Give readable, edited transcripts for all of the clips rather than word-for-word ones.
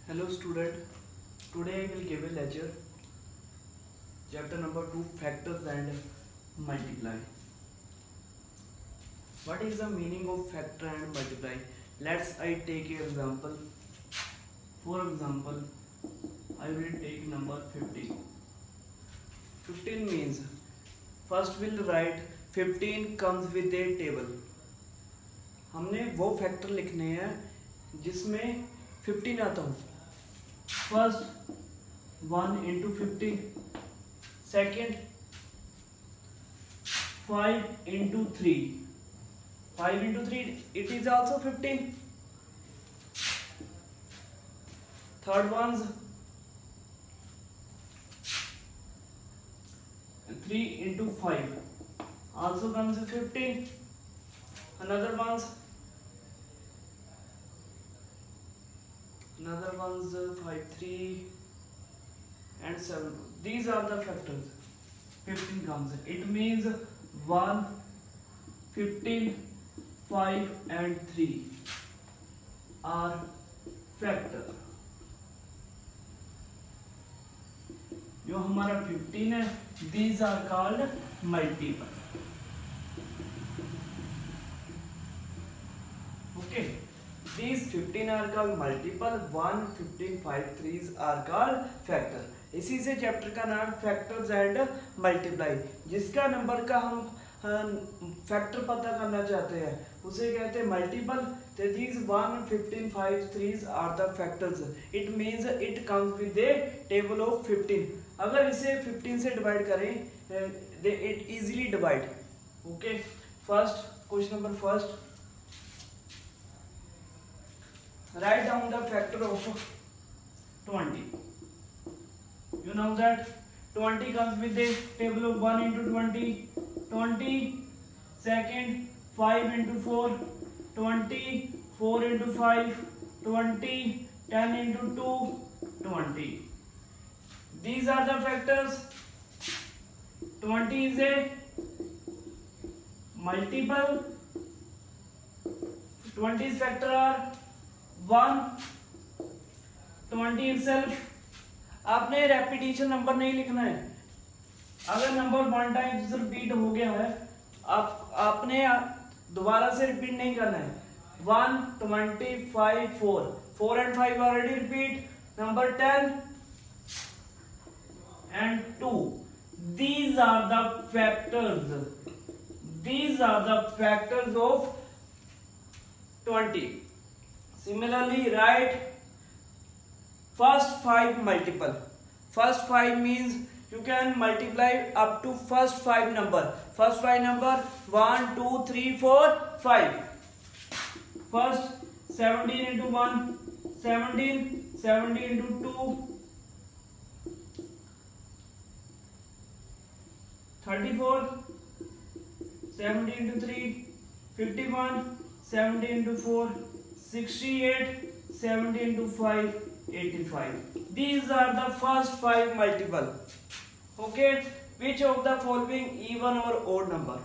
Hello student, today I will give a lecture, chapter number 2, factors and multiply. What is the meaning of factor and multiply? Let's I take an example. For example, I will take number 15. 15 means, first we'll write 15 comes with a table. हमने वो factor लिखने हैं जिसमें 15 आता हो. First 1 into 15, second 5 into 3, 5 into 3 it is also 15. Third one's 3 into 5 also comes to 15. Another one's 5, 3 and 7. These are the factors. 15 comes. It means 1, 15, 5 and 3 are factor. जो हमारा 15 है, these are called multiple. Okay. These 15 are called multiple, 1, 15, 5, 3 are called factor. इसी से chapter का नाम factors and multiply. जिसका number का हम फैक्टर पता करना चाहते हैं उसे कहते हैं मल्टीपल. तो these 1, 15, 5, 3 are the factors. It means it comes with a table of 15. अगर इसे 15 से डिवाइड करें, it easily divide. Okay. First question number first. Write down the factor of 20. You know that 20 comes with a table of 1 into 20, 20. Second 5 into 4, 20. 4 into 5, 20. 10 into 2, 20. These are the factors. 20 is a multiple. 20's factor are 1, 20 itself. आपने repetition number नहीं लिखना है. अगर number 1 times repeat हो गया है, आपने दोबारा से रिपीट नहीं करना है. 1, 25, 4 and 5 already repeat. Number 10 and 2. These are the factors. These are the factors of 20. Similarly, write first 5 multiple. First 5 means you can multiply up to first 5 number. First 5 number 1, 2, 3, 4, 5. First 17 into 1, 17, 17 into 2, 34, 17 into 3, 51, 17 into 4, 68, 70 into 5, 85. These are the first 5 multiple. Okay. Which of the following even or odd number?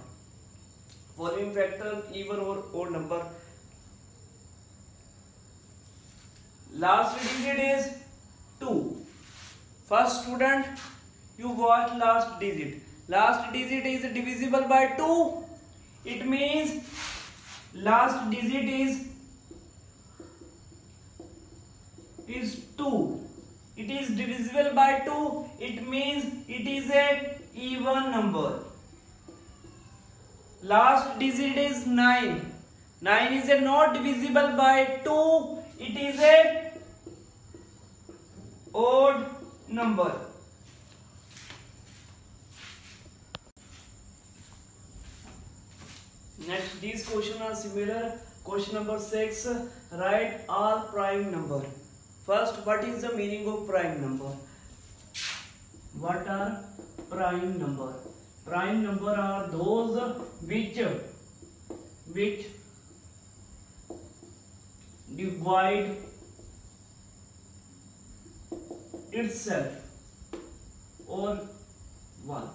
Following factor even or odd number. Last digit is 2. First student, you watch last digit. Last digit is divisible by 2. It means last digit is 2. It is divisible by 2. It means it is a even number. Last digit is 9. 9 is a not divisible by 2. It is a odd number. Next, these questions are similar. Question number 6. Write all prime number. First, what is the meaning of prime number? What are prime number? Prime number are those which divide itself or 1.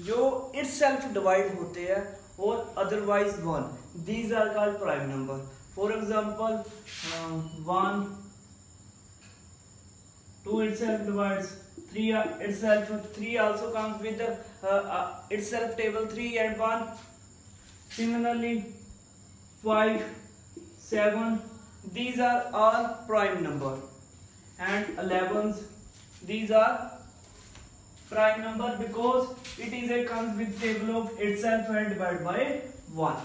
जो itself divide होते हैं और otherwise 1. These are called prime number. For example, 1, 2 itself divides 3 itself. 3 also comes with itself table 3 and 1. Similarly 5, 7, these are all prime number, and 11s, these are prime number because it is a comes with table of itself and divided by 1.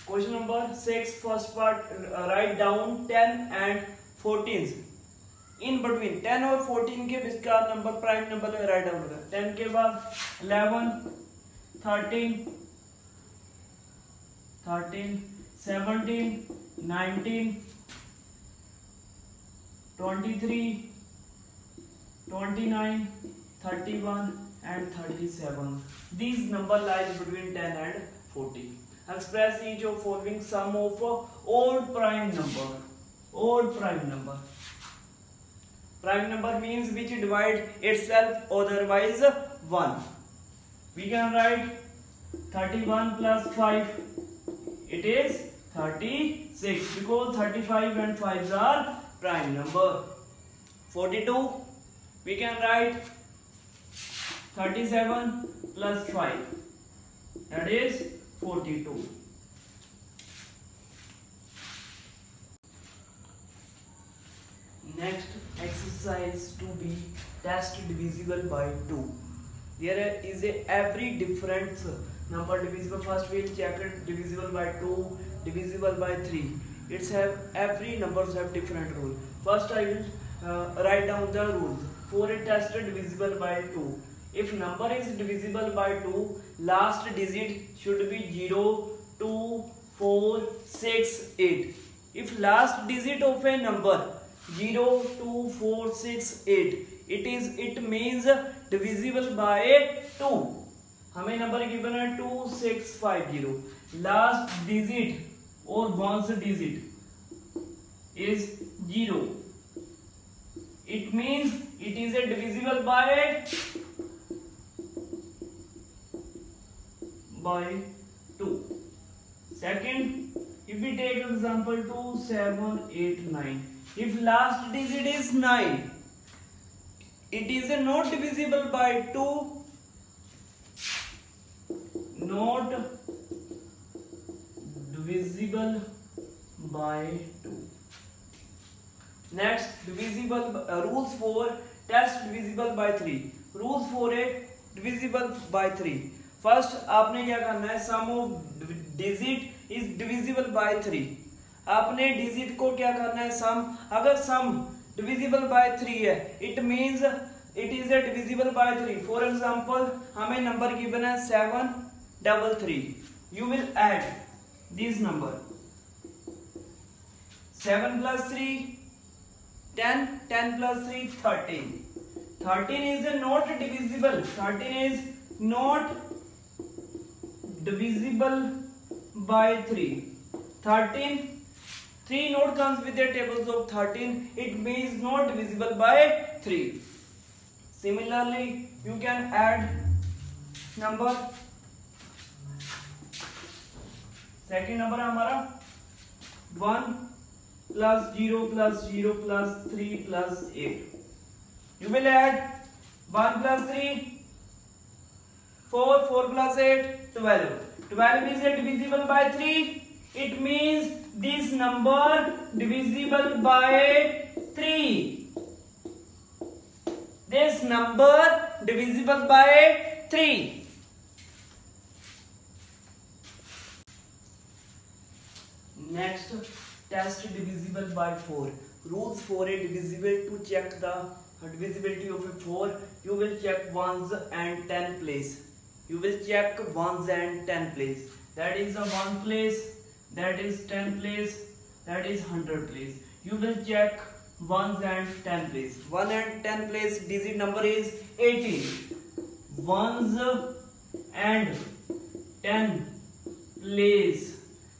Question number 6, first part, write down 10 and 14s. In between 10 और 14 के बीच का number prime number write down होगा. 10 के बाद 11, 13, 17, 19, 23, 29, 31 and 37. These number lies between 10 and 14. Express each of following sum of odd prime number. Odd prime number. Prime number means which divide itself otherwise 1. We can write 31 plus 5. It is 36 because 35 and 5s are prime number. 42. We can write 37 plus 5. That is 42. Next exercise to be test divisible by 2. There is a every different number divisible. First we will check it divisible by 2, divisible by 3. It's have every numbers have different rule. First I will write down the rules. For a test divisible by 2, if number is divisible by 2, last digit should be 0, 2, 4, 6, 8. If last digit of a number 0, 2, 4, 6, 8, it means divisible by 2. हमें number given है 2650. Last digit or ones digit is 0. It means it is a divisible by 2. Second, if we take example 2, 7, 8, 9. If last digit is 9, it is not divisible by 2. Not divisible by 2. Next, divisible rules for test divisible by 3. Rules for a divisible by 3. First, आपने क्या करना है? Sum of digit is divisible by 3. आपने digit को क्या करना है? Sum. अगर sum divisible by 3 है, it means it is a divisible by 3. For example, हमें number given है 733. You will add this number. 7 plus 3, 10. 10 plus 3, 13. 13 is not divisible. 13 is not divisible by 3. 13. 3 node comes with the tables of 13. It means not divisible by 3. Similarly, you can add number. Second number है हमारा 1 plus 0 plus 0 plus 3 plus 8. You will add 1 plus 3, 4, 4 plus 8, 12. 12 is a divisible by 3. It means this number divisible by 3. This number divisible by 3. Next, test divisible by 4. Rules for a divisible. To check the divisibility of a 4, you will check 1s and 10 place. You will check 1s and 10 place. That is a 1 place, that is 10 place, that is 100 place. You will check 1s and 10 place. 1 and 10 place digit number is 18. 1s and 10 place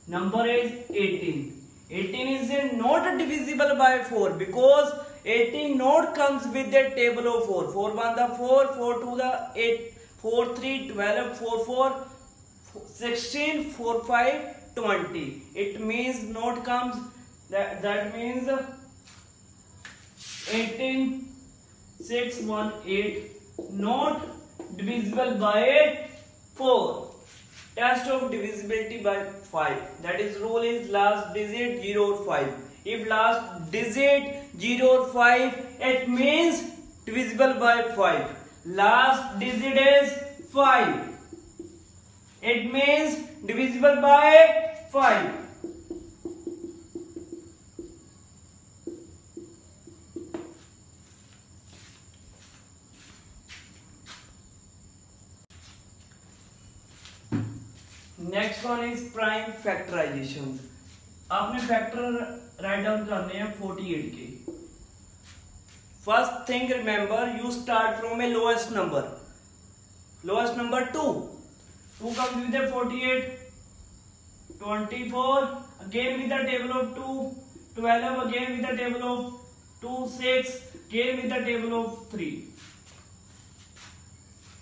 number is 18. 18 is not divisible by 4 because 18 not comes with the table of 4. 4 1 the 4, 4 2 the 8, 4 3 12, 4 4 16, 4 5 20. It means not comes. That means 18 618 not divisible by 4. Test of divisibility by 5. That is rule is last digit 0 or 5. If last digit 0 or 5, it means divisible by 5. Last digit is 5. It means divisible by 5. Next one is prime factorization. आपने factor write down करने हैं 48 के. First thing remember, you start from a lowest number. Lowest number 2. 2 comes with a 48, 24 again with the table of 2, 12 again with the table of 2, 6 again with the table of 3.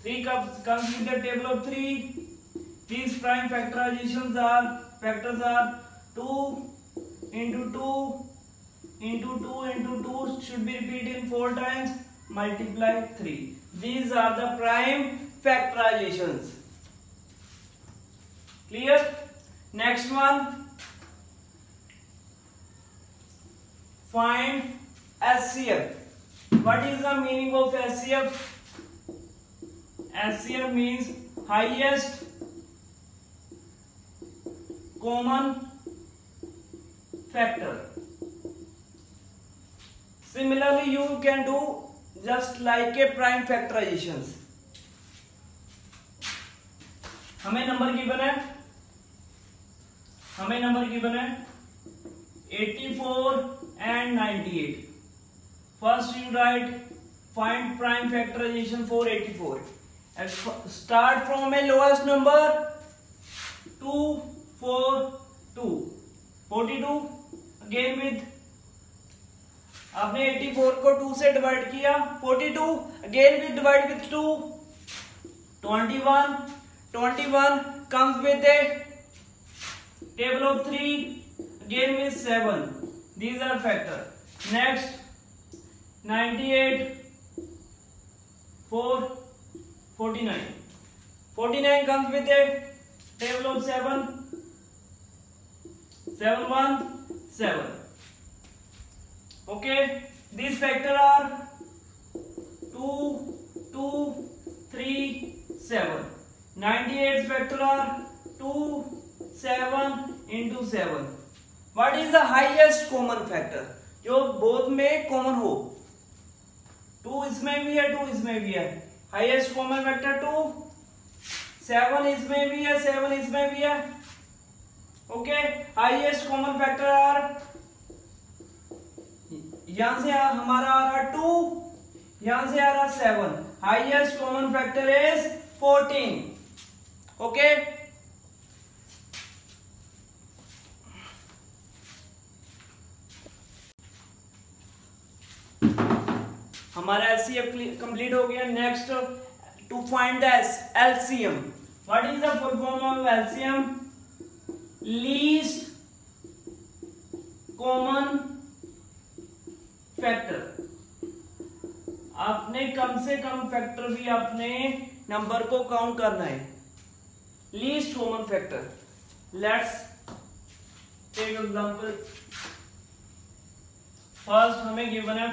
3 comes with the table of 3. These prime factorizations factors are 2 into 2 into 2 into 2 should be repeated 4 times, multiply 3. These are the prime factorizations. Clear? Next one, find HCF. What is the meaning of HCF? HCF means highest common factor. Similarly, you can do just like a prime factorizations. हमें number given है 84 and 98. First you write find prime factorization for 84 and start from a lowest number 2 4 2 42 again with आपने 84 को 2 से divide किया, 42 again with divide with 2, 21 comes with a table of 3 again with 7. These are factor. Next 98 4 49 comes with a table of 7 7. Okay, these factor are 2 2 3 7. 98 factor are 2 7 into 7. What is the highest common factor? जो both में common हो. 2 इसमें भी है, 2 इसमें भी है. Highest common factor 2. 7 इसमें भी है, 7 इसमें भी है. Okay, highest common factor are, यहां से हमारा आ रहा 2, यहां से आ रहा 7. Highest common factor is 14. Okay, हमारा एलसीएम कंप्लीट हो गया. Next, to find the LCM. What is the full form of LCM? Least common factor. आपने कम से कम फैक्टर भी आपने नंबर को काउंट करना है. Least common factor. Let's take example. First हमें गिवन है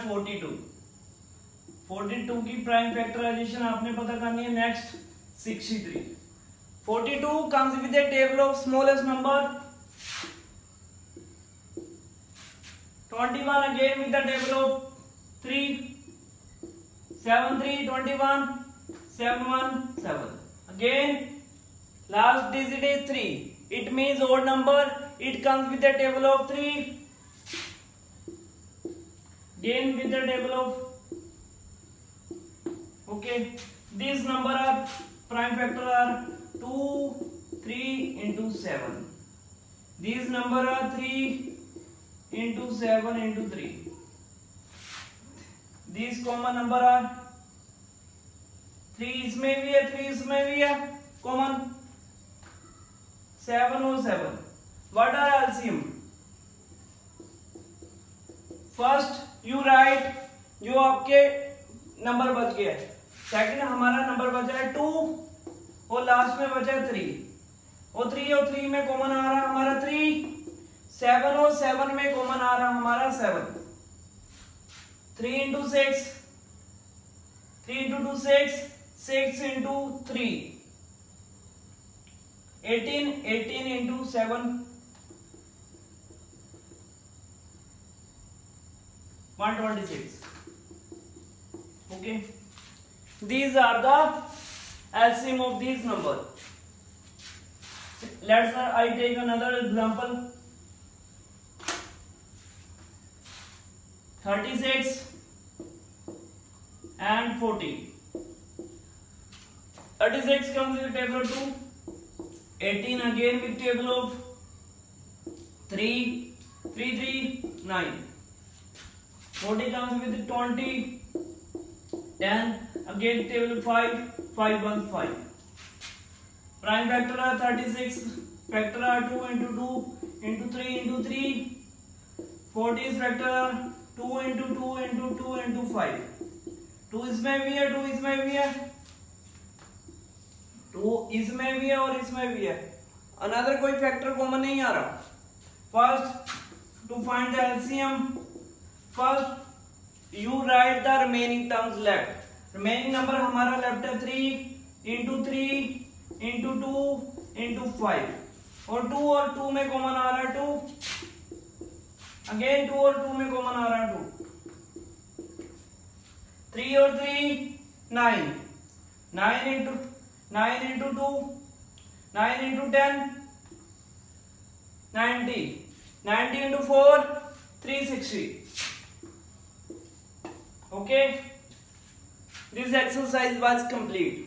42 की प्राइम फैक्टराइजेशन आपने पता करनी है. Next 63. 42 comes with a table of smallest number. 21 again with the table of 3. 7 3 21. 7 1 7. Again last digit is 3. It means odd number. It comes with the table of 3. Again with the table of. Okay, these number are prime factor are 2 3 into 7. These number are 3 into 7 into 3. These common number are 3 इसमें भी है, 3 इसमें भी है common. 7 और 7. What are LCM? First you write जो आपके number बच गया है। सेकंड हमारा नंबर बचा है 2 और लास्ट में बचा है 3 और 3 में कॉमन आ रहा हमारा 3, 7 और 7 में कॉमन आ रहा हमारा 7, 3 into 6, 3 into 2 6, 6 into 3 18, 18 into 7 126. Okay, these are the LCM of these numbers. Let's I take another example. 36 and 40. 36 comes with table of 2. 18 again with table of 3, 3, 3, 9. 40 comes with 20, 10 again table 5, 5, 1, 5. Prime factor are 36, factor are 2 into 2 into 3 into 3. 40 is factor are 2 into 2 into 2 into 5. 2 इसमें भी है, 2 इसमें भी है, 2 इसमें भी है और इसमें भी है। अनदर कोई फैक्टर कॉमन नहीं आ रहा। First to find the LCM, first you write the remaining terms left. Remaining number हमारा लेफ्ट है 3 इंटू 3 इंटू 2 इंटू 5 और 2 में कॉमन आ रहा है 2, अगेन 2 और 2 में कॉमन आ रहा है 2, 3 और 3 9, 9 into 2 9 into 10 90, 90 into 4 360. Okay, this exercise was complete.